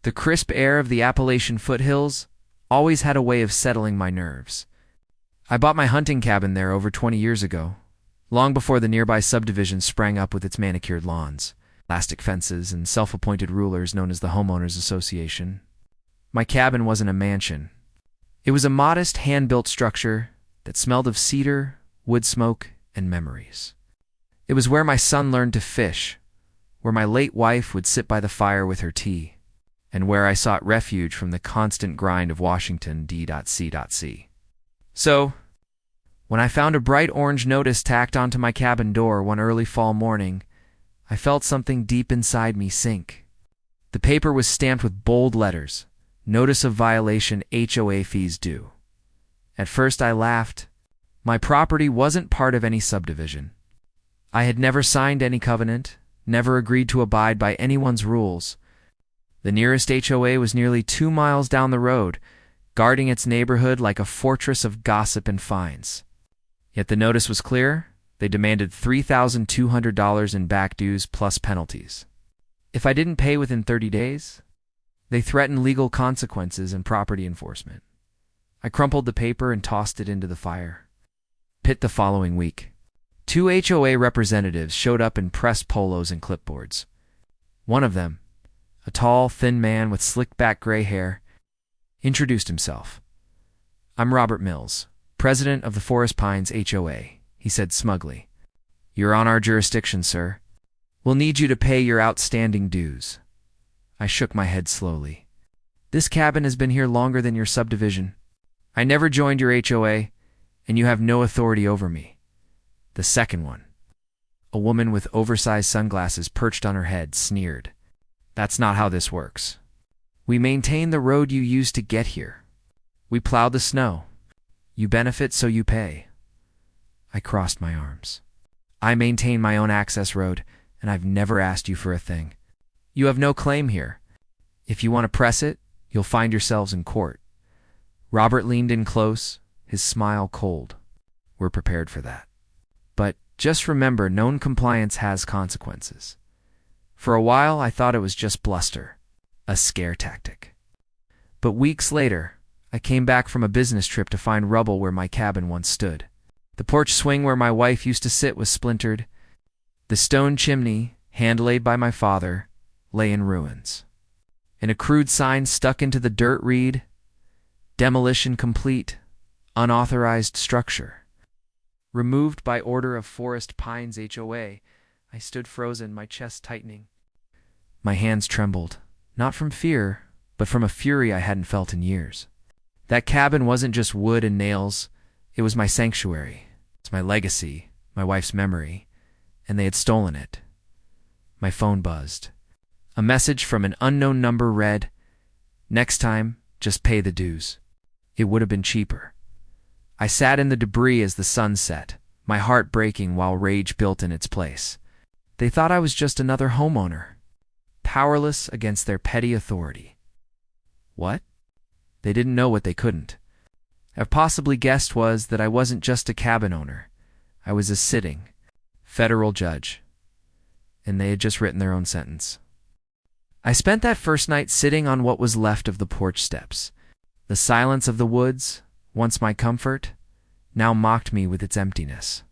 The crisp air of the Appalachian foothills always had a way of settling my nerves. I bought my hunting cabin there over 20 years ago, long before the nearby subdivision sprang up with its manicured lawns, elastic fences, and self-appointed rulers known as the Homeowners Association. My cabin wasn't a mansion. It was a modest, hand-built structure that smelled of cedar, wood smoke, and memories. It was where my son learned to fish, where my late wife would sit by the fire with her tea, and where I sought refuge from the constant grind of Washington D.C. So, when I found a bright orange notice tacked onto my cabin door one early fall morning, I felt something deep inside me sink. The paper was stamped with bold letters, "Notice of violation, HOA fees due." At first I laughed. My property wasn't part of any subdivision. I had never signed any covenant, never agreed to abide by anyone's rules. The nearest HOA was nearly 2 miles down the road, guarding its neighborhood like a fortress of gossip and fines. Yet the notice was clear. They demanded $3,200 in back dues plus penalties. If I didn't pay within 30 days, they threatened legal consequences and property enforcement. I crumpled the paper and tossed it into the fire. Pitt the following week. 2 HOA representatives showed up in pressed polos and clipboards. One of them, a tall, thin man with slick-back gray hair, introduced himself. "I'm Robert Mills, president of the Forest Pines HOA," he said smugly. "You're on our jurisdiction, sir. We'll need you to pay your outstanding dues." I shook my head slowly. "This cabin has been here longer than your subdivision. I never joined your HOA, and you have no authority over me." The second one, a woman with oversized sunglasses perched on her head, sneered. "That's not how this works. We maintain the road you used to get here. We plow the snow. You benefit, so you pay." I crossed my arms. "I maintain my own access road, and I've never asked you for a thing. You have no claim here. If you want to press it, you'll find yourselves in court." Robert leaned in close, his smile cold. "We're prepared for that. But just remember, non-compliance has consequences." For a while, I thought it was just bluster, a scare tactic. But weeks later, I came back from a business trip to find rubble where my cabin once stood. The porch swing where my wife used to sit was splintered. The stone chimney, hand-laid by my father, lay in ruins. And a crude sign stuck into the dirt read, "Demolition complete. Unauthorized structure." Removed by order of Forest Pines HOA, I stood frozen, my chest tightening. My hands trembled, not from fear, but from a fury I hadn't felt in years. That cabin wasn't just wood and nails. It was my sanctuary. It's my legacy, my wife's memory, and they had stolen it. My phone buzzed. A message from an unknown number read, "Next time, just pay the dues." It would have been cheaper. I sat in the debris as the sun set, my heart breaking while rage built in its place. They thought I was just another homeowner, powerless against their petty authority. What? They didn't know what they couldn't have possibly guessed was that I wasn't just a cabin owner. I was a sitting federal judge, and they had just written their own sentence. I spent that first night sitting on what was left of the porch steps. The silence of the woods, once my comfort, now mocked me with its emptiness.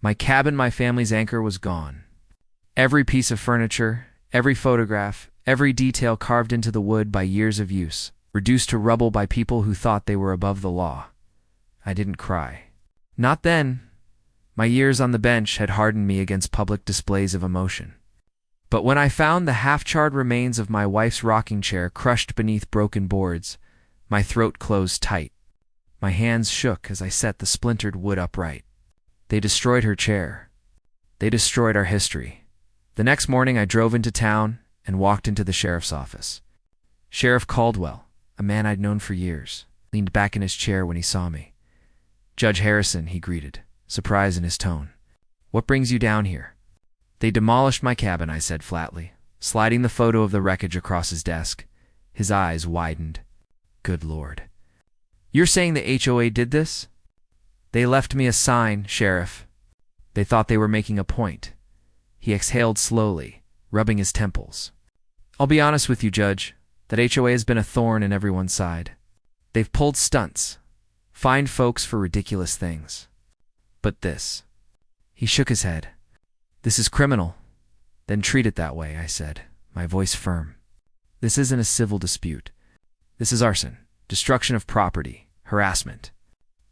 My cabin, my family's anchor, was gone. Every piece of furniture, every photograph, every detail carved into the wood by years of use, reduced to rubble by people who thought they were above the law. I didn't cry. Not then. My years on the bench had hardened me against public displays of emotion. But when I found the half-charred remains of my wife's rocking chair crushed beneath broken boards, my throat closed tight. My hands shook as I set the splintered wood upright. They destroyed her chair. They destroyed our history. The next morning I drove into town and walked into the sheriff's office. Sheriff Caldwell, a man I'd known for years, leaned back in his chair when he saw me. "Judge Harrison," he greeted, surprise in his tone. "What brings you down here?" "They demolished my cabin," I said flatly, sliding the photo of the wreckage across his desk. His eyes widened. "Good Lord. You're saying the HOA did this?" "They left me a sign, Sheriff. They thought they were making a point." He exhaled slowly, rubbing his temples. "I'll be honest with you, Judge. that HOA has been a thorn in everyone's side. They've pulled stunts, fined folks for ridiculous things. But this. He shook his head. This is criminal. Then treat it that way, I said, my voice firm. This isn't a civil dispute. This is arson, destruction of property, harassment.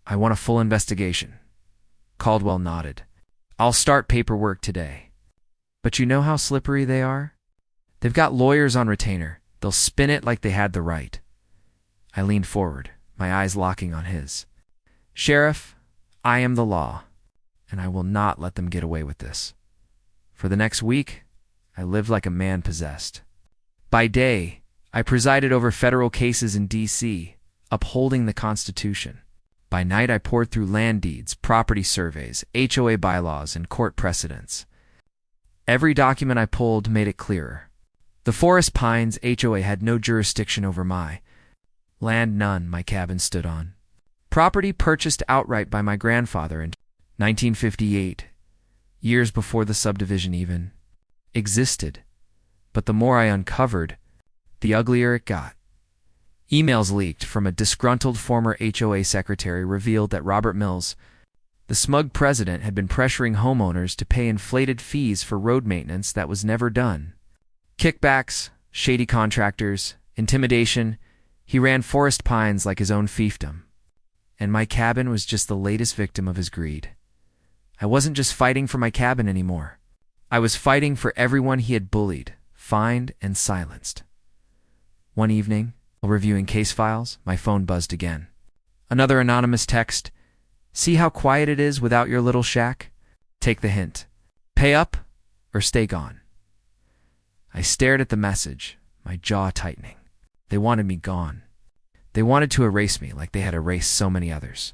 I want a full investigation. Caldwell nodded. I'll start paperwork today. But you know how slippery they are? They've got lawyers on retainer. They'll spin it like they had the right. I leaned forward, my eyes locking on his. Sheriff, I am the law, and I will not let them get away with this. For the next week, I lived like a man possessed. By day, I presided over federal cases in D.C., upholding the Constitution. By night, I pored through land deeds, property surveys, HOA bylaws, and court precedents. Every document I pulled made it clearer. The Forest Pines HOA had no jurisdiction over my land, none my cabin stood on. Property purchased outright by my grandfather in 1958, years before the subdivision even existed. But the more I uncovered, the uglier it got. Emails leaked from a disgruntled former HOA secretary revealed that Robert Mills, the smug president, had been pressuring homeowners to pay inflated fees for road maintenance that was never done. Kickbacks, shady contractors, intimidation. He ran Forest Pines like his own fiefdom. And my cabin was just the latest victim of his greed. I wasn't just fighting for my cabin anymore. I was fighting for everyone he had bullied, fined, and silenced. One evening, while reviewing case files, my phone buzzed again. Another anonymous text. See how quiet it is without your little shack? Take the hint. Pay up or stay gone. I stared at the message, my jaw tightening. They wanted me gone. They wanted to erase me like they had erased so many others.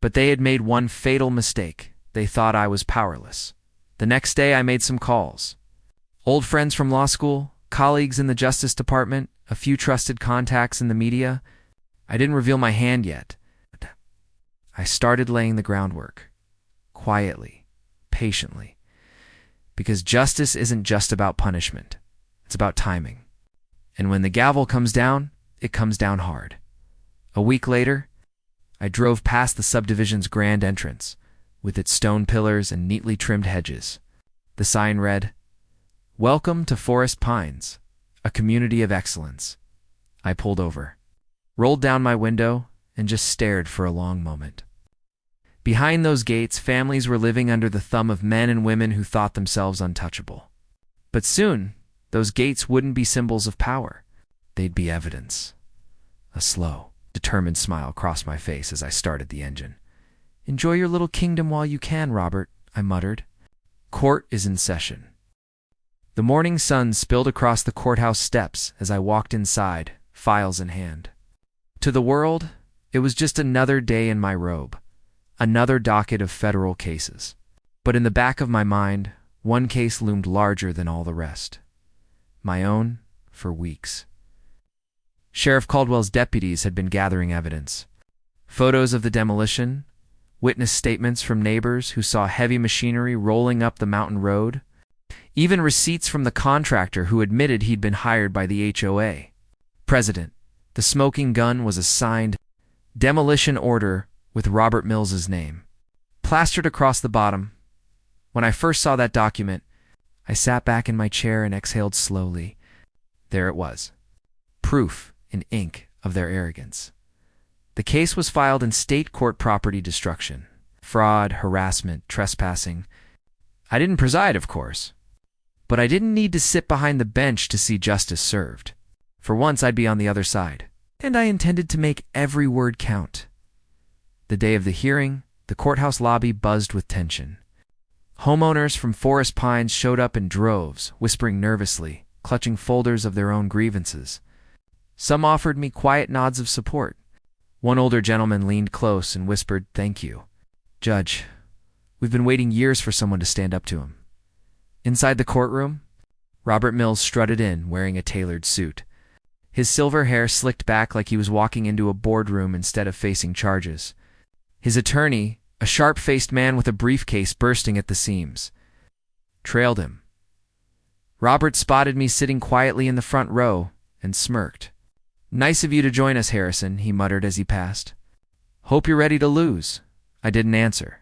But they had made one fatal mistake. They thought I was powerless. The next day I made some calls. Old friends from law school, colleagues in the Justice Department, a few trusted contacts in the media. I didn't reveal my hand yet. I started laying the groundwork, quietly, patiently, because justice isn't just about punishment. It's about timing. And when the gavel comes down, it comes down hard. A week later, I drove past the subdivision's grand entrance, with its stone pillars and neatly trimmed hedges. The sign read, Welcome to Forest Pines, a community of excellence. I pulled over, rolled down my window, and just stared for a long moment. Behind those gates, families were living under the thumb of men and women who thought themselves untouchable. But soon, those gates wouldn't be symbols of power. They'd be evidence. A slow, determined smile crossed my face as I started the engine. Enjoy your little kingdom while you can, Robert, I muttered. Court is in session. The morning sun spilled across the courthouse steps as I walked inside, files in hand. To the world, it was just another day in my robe, another docket of federal cases. But in the back of my mind, one case loomed larger than all the rest. My own for weeks. Sheriff Caldwell's deputies had been gathering evidence. Photos of the demolition, witness statements from neighbors who saw heavy machinery rolling up the mountain road, even receipts from the contractor who admitted he'd been hired by the HOA. President, the smoking gun was a signed demolition order with Robert Mills's name, plastered across the bottom. When I first saw that document, I sat back in my chair and exhaled slowly. There it was, proof in ink of their arrogance. The case was filed in state court property destruction, fraud, harassment, trespassing. I didn't preside, of course, but I didn't need to sit behind the bench to see justice served. For once, I'd be on the other side, and I intended to make every word count. The day of the hearing, the courthouse lobby buzzed with tension. Homeowners from Forest Pines showed up in droves, whispering nervously, clutching folders of their own grievances. Some offered me quiet nods of support. One older gentleman leaned close and whispered, "Thank you. Judge, we've been waiting years for someone to stand up to him." Inside the courtroom, Robert Mills strutted in, wearing a tailored suit. His silver hair slicked back like he was walking into a boardroom instead of facing charges. His attorney, a sharp-faced man with a briefcase bursting at the seams, trailed him. Robert spotted me sitting quietly in the front row and smirked. "Nice of you to join us, Harrison," he muttered as he passed. "Hope you're ready to lose." I didn't answer.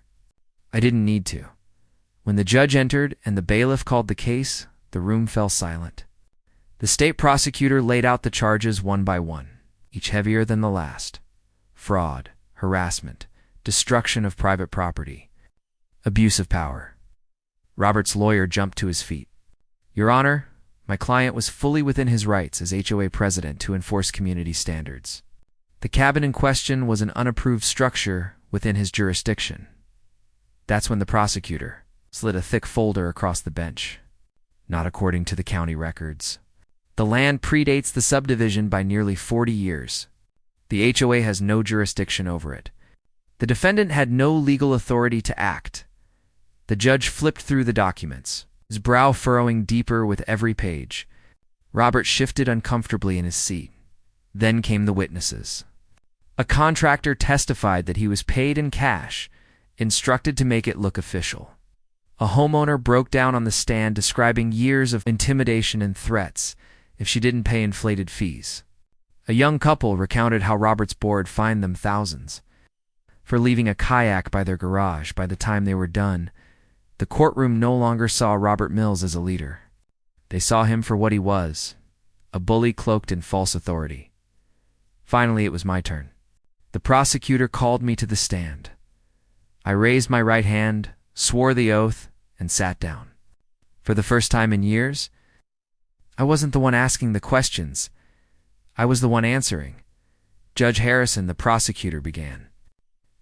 I didn't need to. When the judge entered and the bailiff called the case, the room fell silent. The state prosecutor laid out the charges one by one, each heavier than the last. Fraud, harassment, destruction of private property, abuse of power. Robert's lawyer jumped to his feet. "Your Honor, my client was fully within his rights as HOA president to enforce community standards. The cabin in question was an unapproved structure within his jurisdiction." That's when the prosecutor slid a thick folder across the bench. "Not according to the county records. The land predates the subdivision by nearly 40 years. The HOA has no jurisdiction over it. The defendant had no legal authority to act." The judge flipped through the documents, his brow furrowing deeper with every page. Robert shifted uncomfortably in his seat. Then came the witnesses. A contractor testified that he was paid in cash, instructed to make it look official. A homeowner broke down on the stand describing years of intimidation and threats if she didn't pay inflated fees. A young couple recounted how Robert's board fined them thousands for leaving a kayak by their garage. By the time they were done, the courtroom no longer saw Robert Mills as a leader. They saw him for what he was, a bully cloaked in false authority. Finally, it was my turn. The prosecutor called me to the stand. I raised my right hand, swore the oath, and sat down. For the first time in years, I wasn't the one asking the questions. I was the one answering. "Judge Harrison," the prosecutor began,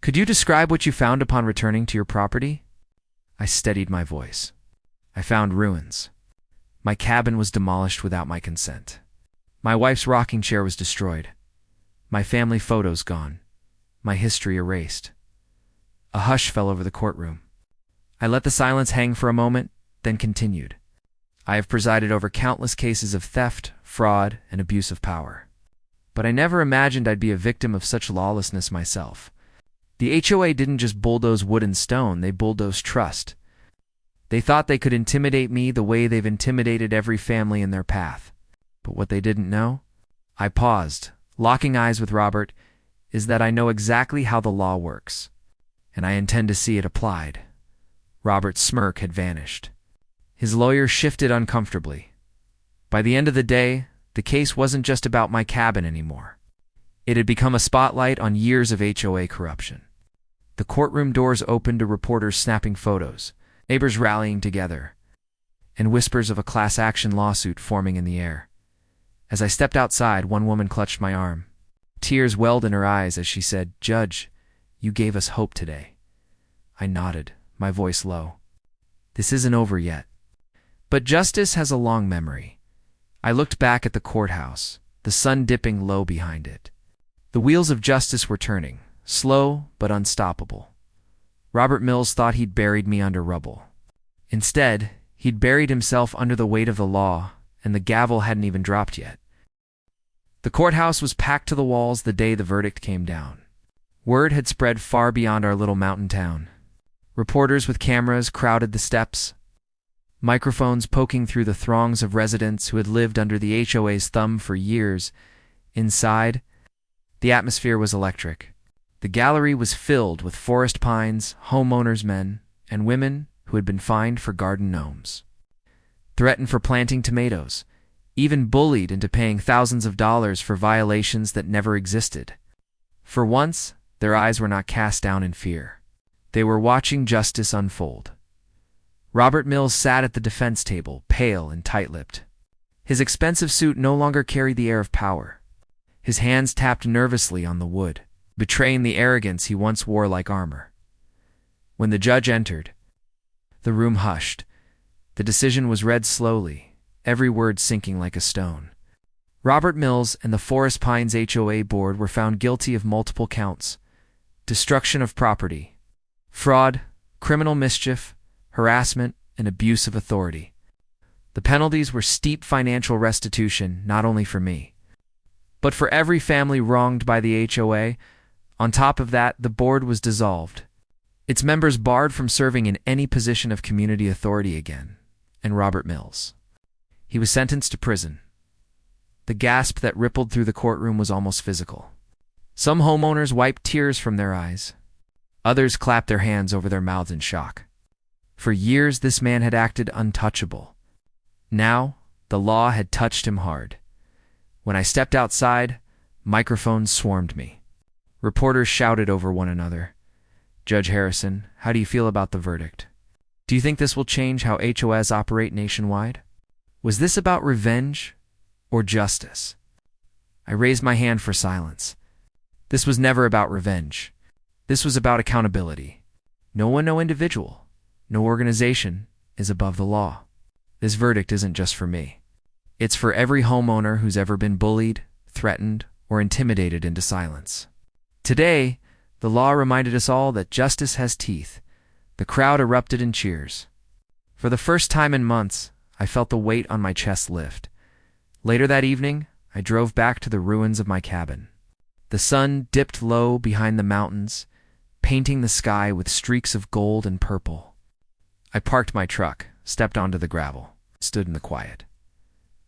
"could you describe what you found upon returning to your property?" I steadied my voice. "I found ruins. My cabin was demolished without my consent. My wife's rocking chair was destroyed. My family photos gone. My history erased." A hush fell over the courtroom. I let the silence hang for a moment, then continued. "I have presided over countless cases of theft, fraud, and abuse of power. But I never imagined I'd be a victim of such lawlessness myself. The HOA didn't just bulldoze wood and stone, they bulldozed trust. They thought they could intimidate me the way they've intimidated every family in their path. But what they didn't know," I paused, locking eyes with Robert, "is that I know exactly how the law works, and I intend to see it applied." Robert's smirk had vanished. His lawyer shifted uncomfortably. By the end of the day, the case wasn't just about my cabin anymore. It had become a spotlight on years of HOA corruption. The courtroom doors opened to reporters snapping photos, neighbors rallying together, and whispers of a class action lawsuit forming in the air. As I stepped outside, one woman clutched my arm. Tears welled in her eyes as she said, "Judge, you gave us hope today." I nodded, my voice low. "This isn't over yet. But justice has a long memory." I looked back at the courthouse, the sun dipping low behind it. The wheels of justice were turning, slow but unstoppable. Robert Mills thought he'd buried me under rubble. Instead, he'd buried himself under the weight of the law, and the gavel hadn't even dropped yet. The courthouse was packed to the walls the day the verdict came down. Word had spread far beyond our little mountain town. Reporters with cameras crowded the steps, microphones poking through the throngs of residents who had lived under the HOA's thumb for years. Inside, the atmosphere was electric. The gallery was filled with forest pines, homeowners men, and women who had been fined for garden gnomes, threatened for planting tomatoes, even bullied into paying thousands of dollars for violations that never existed. For once, their eyes were not cast down in fear. They were watching justice unfold. Robert Mills sat at the defense table, pale and tight-lipped. His expensive suit no longer carried the air of power. His hands tapped nervously on the wood, betraying the arrogance he once wore like armor. When the judge entered, the room hushed. The decision was read slowly, every word sinking like a stone. Robert Mills and the Forest Pines HOA board were found guilty of multiple counts: destruction of property, fraud, criminal mischief, harassment, and abuse of authority. The penalties were steep financial restitution, not only for me, but for every family wronged by the HOA. On top of that, the board was dissolved, its members barred from serving in any position of community authority again. And Robert Mills, he was sentenced to prison. The gasp that rippled through the courtroom was almost physical. Some homeowners wiped tears from their eyes. Others clapped their hands over their mouths in shock. For years, this man had acted untouchable. Now, the law had touched him hard. When I stepped outside, microphones swarmed me. Reporters shouted over one another. "Judge Harrison, how do you feel about the verdict? Do you think this will change how HOAs operate nationwide? Was this about revenge or justice?" I raised my hand for silence. This was never about revenge. This was about accountability. No one, no individual, no organization is above the law. This verdict isn't just for me. It's for every homeowner who's ever been bullied, threatened, or intimidated into silence. Today, the law reminded us all that justice has teeth. The crowd erupted in cheers. For the first time in months, I felt the weight on my chest lift. Later that evening, I drove back to the ruins of my cabin. The sun dipped low behind the mountains, painting the sky with streaks of gold and purple. I parked my truck, stepped onto the gravel, stood in the quiet.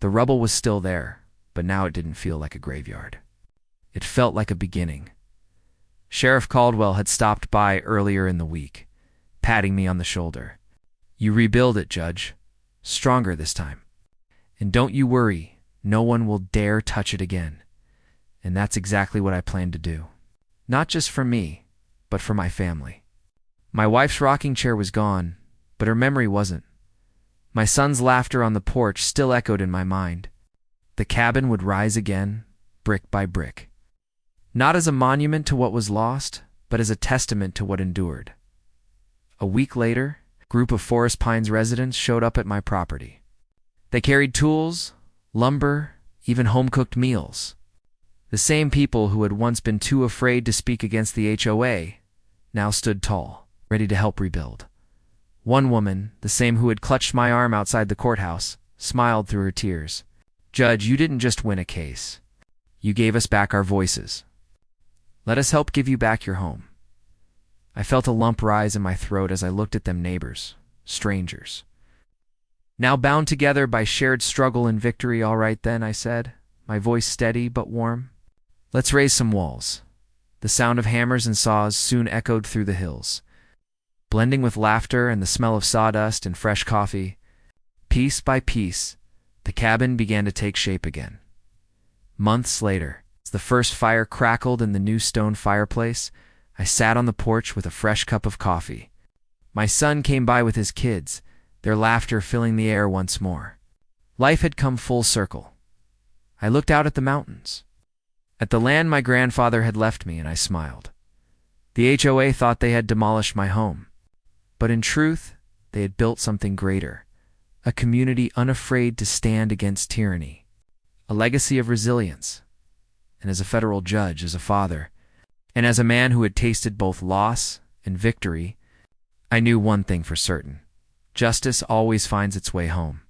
The rubble was still there, but now it didn't feel like a graveyard. It felt like a beginning. Sheriff Caldwell had stopped by earlier in the week, patting me on the shoulder. "You rebuild it, Judge. Stronger this time. And don't you worry, no one will dare touch it again." And that's exactly what I plan to do. Not just for me, but for my family. My wife's rocking chair was gone, but her memory wasn't. My son's laughter on the porch still echoed in my mind. The cabin would rise again, brick by brick. Not as a monument to what was lost, but as a testament to what endured. A week later, a group of Forest Pines residents showed up at my property. They carried tools, lumber, even home-cooked meals. The same people who had once been too afraid to speak against the HOA now stood tall, ready to help rebuild. One woman, the same who had clutched my arm outside the courthouse, smiled through her tears. "Judge, you didn't just win a case. You gave us back our voices. Let us help give you back your home." I felt a lump rise in my throat as I looked at them, neighbors, strangers. "Now bound together by shared struggle and victory, all right then," I said, my voice steady but warm. "Let's raise some walls." The sound of hammers and saws soon echoed through the hills. Blending with laughter and the smell of sawdust and fresh coffee, piece by piece, the cabin began to take shape again. Months later, as the first fire crackled in the new stone fireplace, I sat on the porch with a fresh cup of coffee. My son came by with his kids, their laughter filling the air once more. Life had come full circle. I looked out at the mountains, at the land my grandfather had left me, and I smiled. The HOA thought they had demolished my home. But in truth, they had built something greater, a community unafraid to stand against tyranny, a legacy of resilience. And as a federal judge, as a father, and as a man who had tasted both loss and victory, I knew one thing for certain: justice always finds its way home.